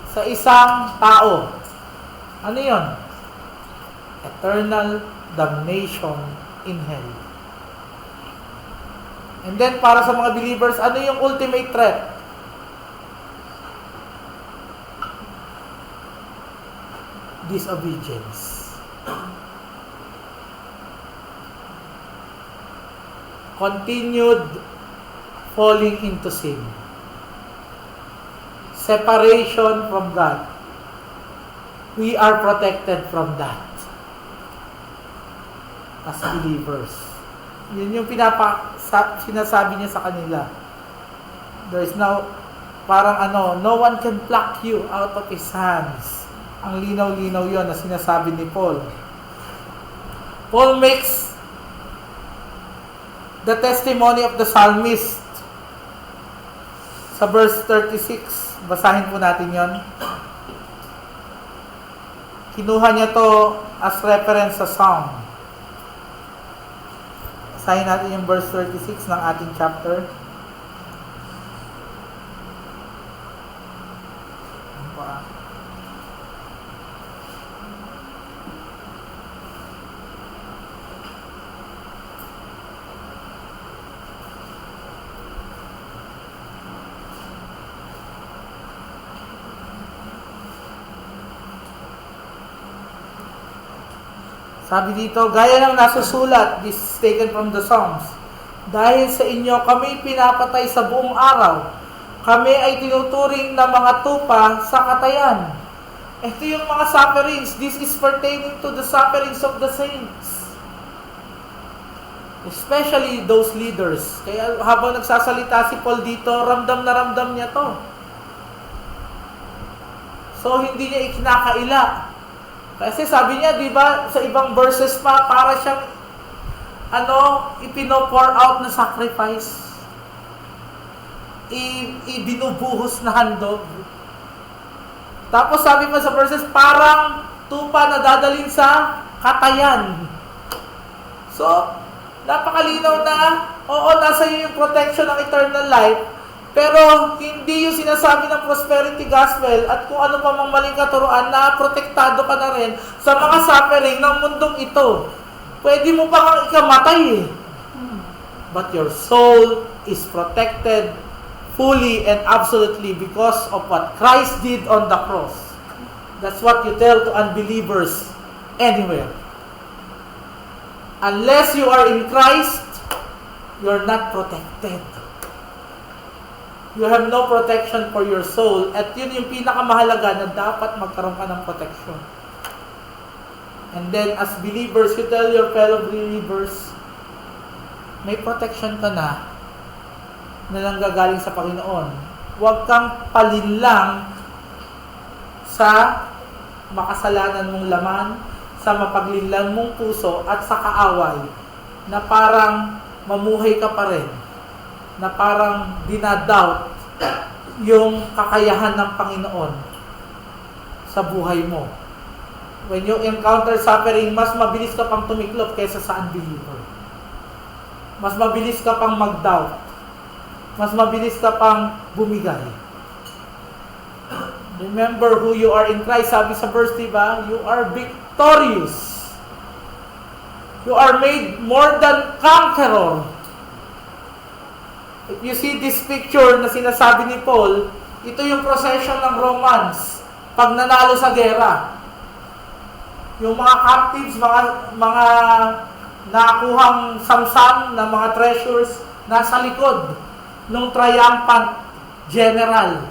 sa isang tao. Ano yun? Eternal damnation in hell. And then, para sa mga believers, ano yung ultimate threat? Disobedience. Continued falling into sin. Separation from God. We are protected from that as believers. Yun yung sinasabi niya sa kanila. There is now, parang no one can pluck you out of His hands. Ang linaw-linaw yun na sinasabi ni Paul. Paul makes the testimony of the psalmist sa verse 36. Basahin po natin yon. Kinuha niya to as reference sa Psalm. Basahin natin yung verse 36 ng ating chapter. Sabi dito, gaya ng nasusulat, this is taken from the Psalms. Dahil sa inyo, kami pinapatay sa buong araw. Kami ay tinuturing na mga tupa sa katayan. Ito yung mga sufferings. This is pertaining to the sufferings of the saints. Especially those leaders. Kaya habang nagsasalita si Paul dito, ramdam na ramdam niya to. So, hindi niya ikinakaila. Kasi sabi niya, di ba, sa ibang verses pa, para siyang, ipino-pour out na sacrifice. Ibinubuhos na handog. Tapos sabi mo sa verses, parang tupa na dadalhin sa katayan. So, napakalinaw na, nasa iyo yung protection ng eternal life, pero hindi yung sinasabi ng prosperity gospel at kung ano pa mang maling katuruan na protektado ka na rin sa mga suffering ng mundong ito. Pwede mo pa kang ikamatay But your soul is protected fully and absolutely because of what Christ did on the cross. That's what you tell to unbelievers anywhere. Unless you are in Christ, you're not protected. You have no protection for your soul. At yun yung pinakamahalaga na dapat magkaroon ka ng protection. And then as believers, you tell your fellow believers, may protection ka na nanggagaling sa Panginoon. Huwag kang palinlang sa makasalanan mong laman, sa mapaglinlang mong puso at sa kaaway na parang mamuhay ka pa rin, na parang dinadoubt yung kakayahan ng Panginoon sa buhay mo. When you encounter suffering, mas mabilis ka pang tumiklop kaysa sa unbeliever. Mas mabilis ka pang mag-doubt. Mas mabilis ka pang bumigay. Remember who you are in Christ. Sabi sa verse, diba? You are victorious. You are made more than conqueror. If you see this picture na sinasabi ni Paul, Ito yung procession ng Romans pag nanalo sa gera. Yung mga captives, mga nakuhang samsam na mga treasures nasa likod ng triumphant general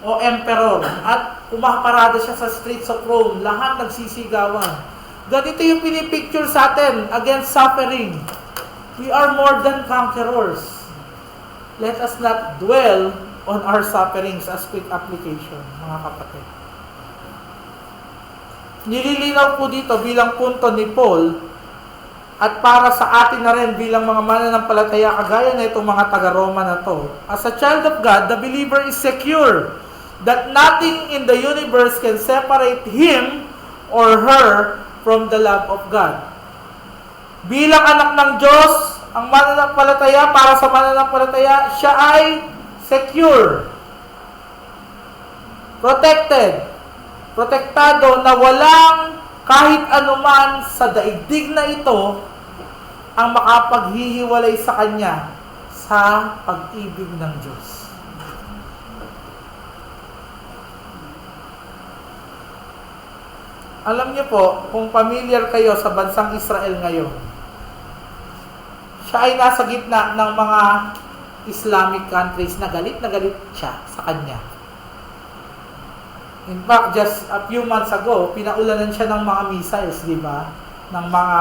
o emperor at pumaparada siya sa streets of Rome. Lahat nagsisigawan. Ganito yung pinipicture sa atin against suffering. We are more than conquerors. Let us not dwell on our sufferings as quick application, mga kapatid. Nililinaw po dito bilang punto ni Paul at para sa atin na rin bilang mga mananampalataya kagaya na itong mga taga-Roma na to. As a child of God, the believer is secure that nothing in the universe can separate him or her from the love of God. Bilang anak ng Diyos, ang mananampalataya, para sa mananampalataya, siya ay secure, protected, protektado na walang kahit anuman sa daigdig na ito ang makapaghihiwalay sa kanya sa pag-ibig ng Diyos. Alam niyo po, kung familiar kayo sa bansang Israel ngayon, siya ay nasa gitna ng mga Islamic countries na galit siya sa kanya. In fact, just a few months ago, pinaulanan siya ng mga missiles, di ba? Ng mga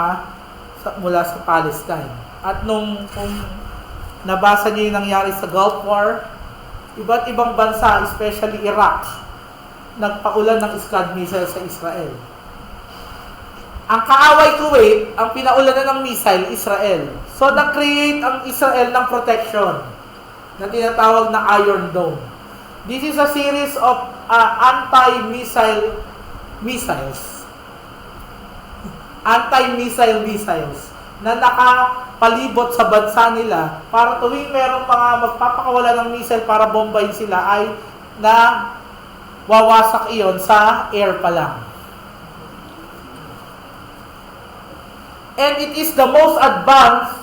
mula sa Palestine. At kung nabasa niyo yung nangyari sa Gulf War, iba't ibang bansa, especially Iraq, nagpaulan ng Scud missile sa Israel. Ang kaaway Kuwait, ang pinaulanan ng missile, Israel. So, nag-create ang Israel ng protection na tinatawag na Iron Dome. This is a series of anti-missile missiles. Anti-missile na nakapalibot sa bansa nila para tuwing merong mga magpapakawala ng missile para bombahin sila ay na wawasak iyon sa air pa lang. And it is the most advanced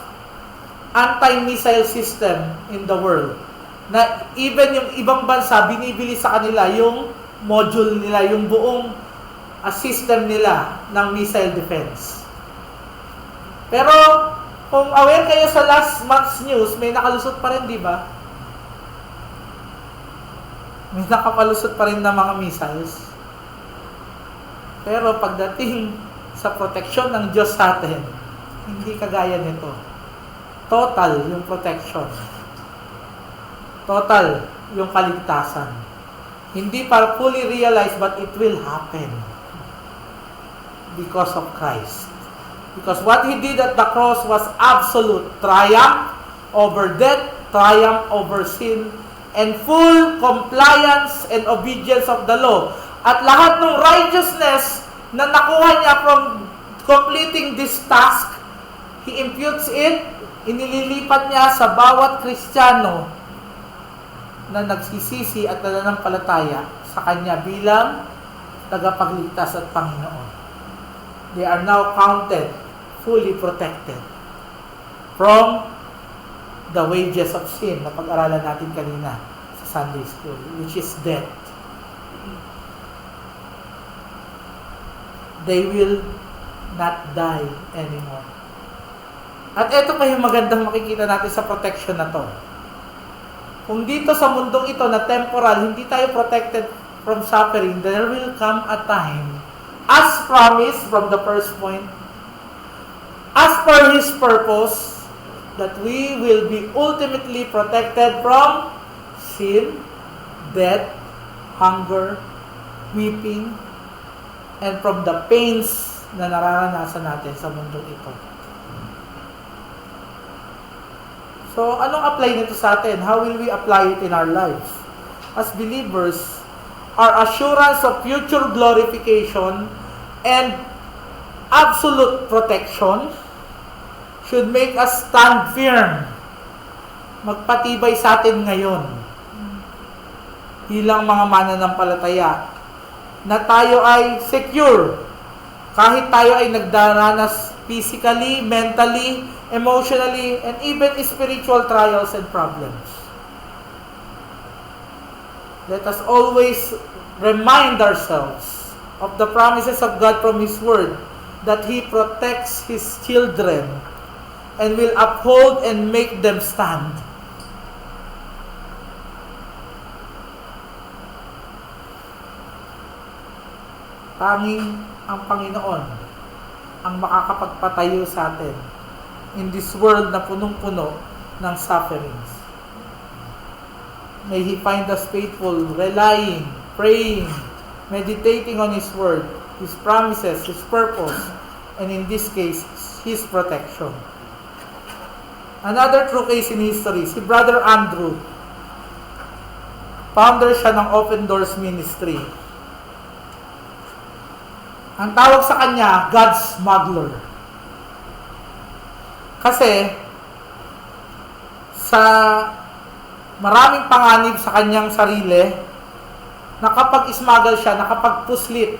anti-missile system in the world. Na even yung ibang bansa, binibili sa kanila yung module nila, yung buong system nila ng missile defense. Pero, kung aware kayo sa last month's news, may nakalusot pa rin, di ba? May nakapalusot pa rin na mga missiles. Pero pagdating sa proteksyon ng Diyos sa atin, hindi kagaya nito. Total yung protection. Total yung kaligtasan. Hindi para fully realized, but it will happen because of Christ. Because what He did at the cross was absolute triumph over death, triumph over sin, and full compliance and obedience of the law. At lahat ng righteousness na nakuha niya from completing this task, He imputes it, inililipat niya sa bawat Kristiyano na nagsisisi at nananampalataya sa Kanya bilang tagapagligtas at Panginoon. They are now counted, fully protected from the wages of sin na pag-aralan natin kanina sa Sunday School, which is death. They will not die anymore. At ito pa yung magandang makikita natin sa protection na to. Kung dito sa mundong ito na temporal, hindi tayo protected from suffering, there will come a time, as promised from the first point, as per His purpose, that we will be ultimately protected from sin, death, hunger, weeping, and from the pains na nararanasan natin sa mundong ito. So, anong apply nito sa atin? How will we apply it in our lives? As believers, our assurance of future glorification and absolute protection should make us stand firm. Magpatibay sa atin ngayon bilang mga mananampalataya na tayo ay secure kahit tayo ay nagdaranas physically, mentally, emotionally, and even spiritual trials and problems. Let us always remind ourselves of the promises of God from His Word, that He protects His children and will uphold and make them stand. Tanging ang Panginoon ang makakapagpatayo sa atin in this world na punong-puno ng sufferings. May He find us faithful, relying, praying, meditating on His Word, His promises, His purpose, and in this case, His protection. Another true case in history, si Brother Andrew. Founder siya ng Open Doors Ministry. Ang tawag sa kanya, God's Smuggler. Kasi, sa maraming panganib sa kanyang sarili, nakapag-smuggle siya, nakapag-puslit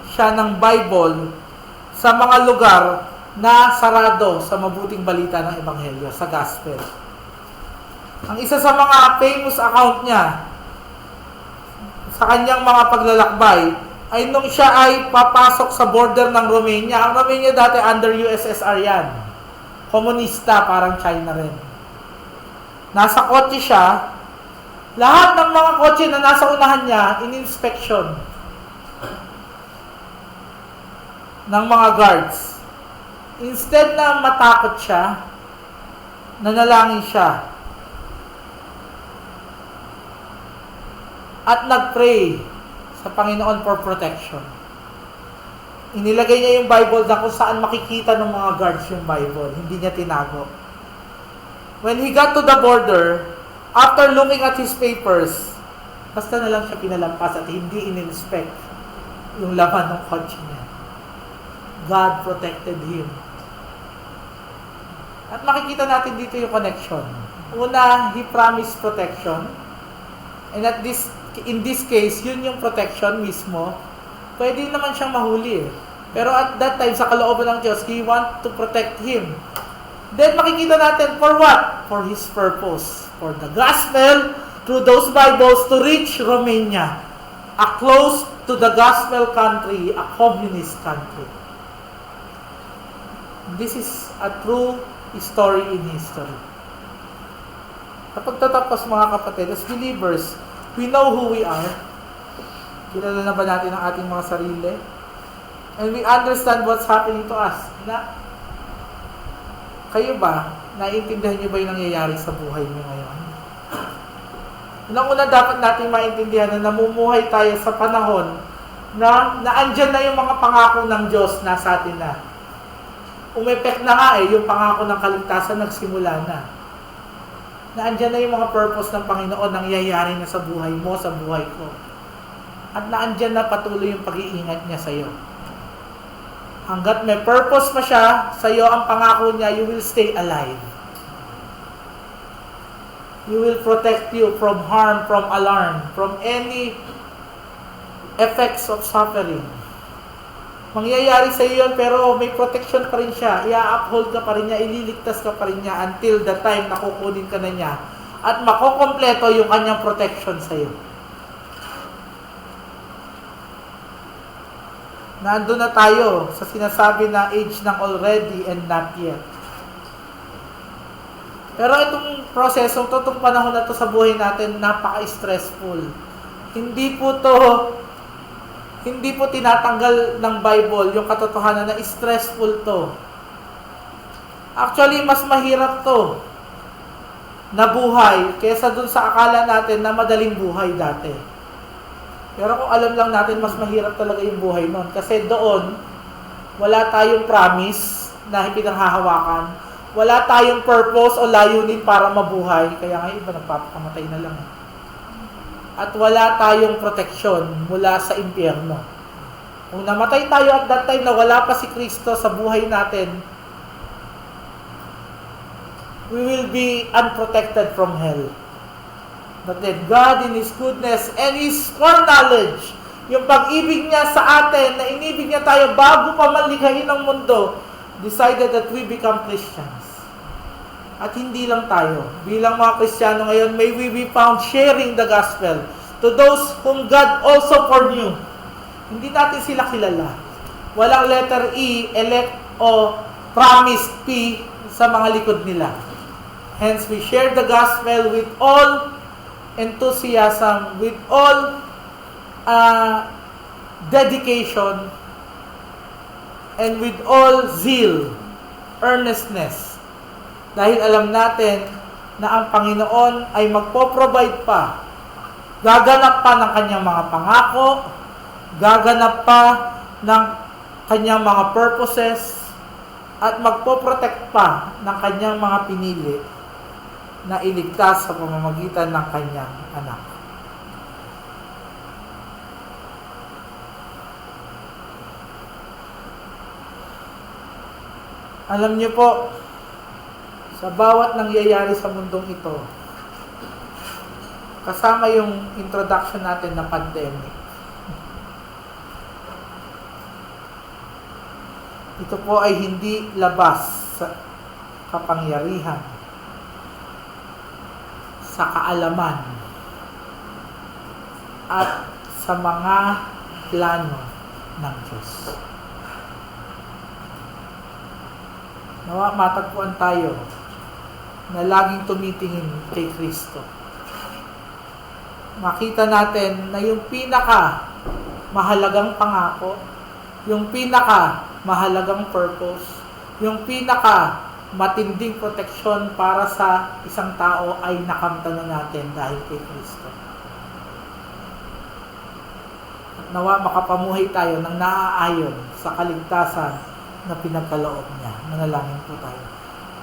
siya ng Bible sa mga lugar na sarado sa mabuting balita ng Ebanghelyo, sa Gospel. Ang isa sa mga famous account niya sa kanyang mga paglalakbay ay nung siya ay papasok sa border ng Romania. Ang Romania dati under USSR yan. Komunista, parang China rin. Nasa kotse siya. Lahat ng mga kotse na nasa unahan niya, in-inspection ng mga guards. Instead na matakot siya, nanalangin siya. At nag-pray sa Panginoon for protection. Inilagay niya yung Bible na kung saan makikita ng mga guards yung Bible. Hindi niya tinago. When he got to the border, after looking at his papers, basta na lang siya pinalampas at hindi in-inspect yung laman ng kotse niya. God protected him. At makikita natin dito yung connection. Una, He promised protection. And in this case, yun yung protection mismo. Pwede naman siyang mahuli eh. Pero at that time, sa kalooban ng Diyos, He want to protect him. Then makikita natin, for what? For His purpose. For the gospel, through those Bibles, to reach Romania. A close to the gospel country, a communist country. This is a true story in history. Kapag tatapos mga kapatid, as believers, we know who we are. Kilala na ba natin ang ating mga sarili? And we understand what's happening to us. Kayo ba, naiintindihan niyo ba yung nangyayari sa buhay niyo ngayon? Unang-una dapat natin maintindihan na namumuhay tayo sa panahon na naandyan na yung mga pangako ng Diyos nasa atin na. Umepek na nga yung pangako ng kaligtasan nagsimula na. Naandyan na yung mga purpose ng Panginoon nangyayari na sa buhay mo, sa buhay ko. At naandyan na patuloy yung pag-iingat niya sa iyo. Hanggat may purpose pa siya, sa iyo ang pangako niya, you will stay alive. You will protect you from harm, from alarm, from any effects of suffering. Mangyayari sa iyo yun, pero may protection pa rin siya. I-uphold ka pa rin niya, ililigtas ka pa rin niya until the time na kukunin ka na niya. At makukompleto yung kanyang protection sa iyo. Nandun na tayo sa sinasabi na age ng already and not yet. Pero itong proseso, itong panahon na to sa buhay natin, napaka-stressful. Hindi po tinatanggal ng Bible yung katotohanan na stressful to. Actually, mas mahirap to na buhay kaysa dun sa akala natin na madaling buhay dati. Pero kung alam lang natin, mas mahirap talaga yung buhay nun. Kasi doon, wala tayong promise na pinanghahawakan. Wala tayong purpose o layunin para mabuhay. Kaya nga iba nagpapakamatay na lang. At wala tayong proteksyon mula sa impyerno. Kung namatay tayo at that time na wala pa si Kristo sa buhay natin, we will be unprotected from hell. But then God in His goodness and His foreknowledge, yung pag-ibig niya sa atin, na inibig niya tayo bago pa malikhain ng mundo, decided that we become Christians. At hindi lang tayo. Bilang mga Kristiyano ngayon, may we be found sharing the gospel to those whom God also foreknew. Hindi natin sila kilala. Walang letter E, elect o promised P sa mga likod nila. Hence, we share the gospel with all enthusiasm, with all dedication, and with all zeal, earnestness. Dahil alam natin na ang Panginoon ay magpo-provide pa. Gaganap pa ng kanyang mga pangako, gaganap pa ng kanyang mga purposes, at magpo-protect pa ng kanyang mga pinili na iligtas sa pamamagitan ng kanyang anak. Alam niyo po, sa bawat nangyayari sa mundong ito, kasama yung introduction natin na pandemic, ito po ay hindi labas sa kapangyarihan, sa kaalaman, at sa mga plano ng Diyos. Nawa matagpuan tayo na laging tumitingin kay Kristo. Makita natin na yung pinaka mahalagang pangako, yung pinaka mahalagang purpose, yung pinaka matinding proteksyon para sa isang tao ay nakamtan na natin dahil kay Kristo. At nawa makapamuhay tayo ng naaayon sa kaligtasan na pinagkaloob niya. Manalangin po tayo.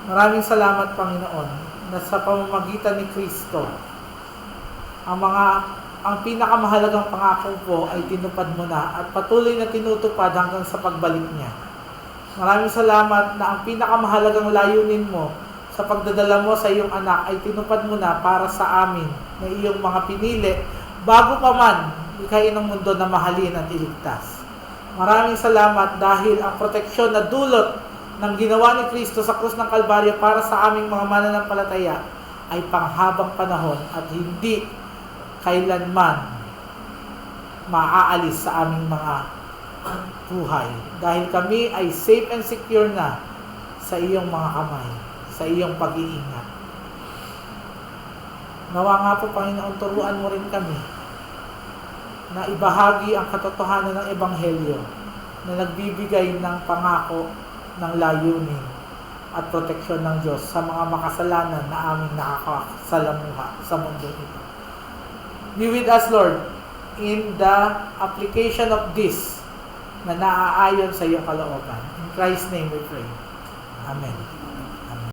Maraming salamat, Panginoon, na sa pamamagitan ni Kristo, ang pinakamahalagang pangako po ay tinupad mo na at patuloy na tinutupad hanggang sa pagbalik niya. Maraming salamat na ang pinakamahalagang layunin mo sa pagdadala mo sa iyong anak ay tinupad mo na para sa amin na iyong mga pinili bago pa man likhain ng mundo na mahalin at iligtas. Maraming salamat dahil ang proteksyon na dulot ng ginawa ni Kristo sa krus ng Kalbaryo para sa aming mga mananampalataya ay panghabang panahon at hindi kailanman maaalis sa aming mga buhay. Dahil kami ay safe and secure na sa iyong mga kamay, sa iyong pag-iingat. Nawa nga po, Panginoon, turuan mo rin kami na ibahagi ang katotohanan ng Ebanghelyo na nagbibigay ng pangako ng layunin at proteksyon ng Diyos sa mga makasalanan na aming nakakasalamuha sa mundo ito. Be with us, Lord, in the application of this na naaayon sa iyong kalooban. In Christ's name we pray. Amen.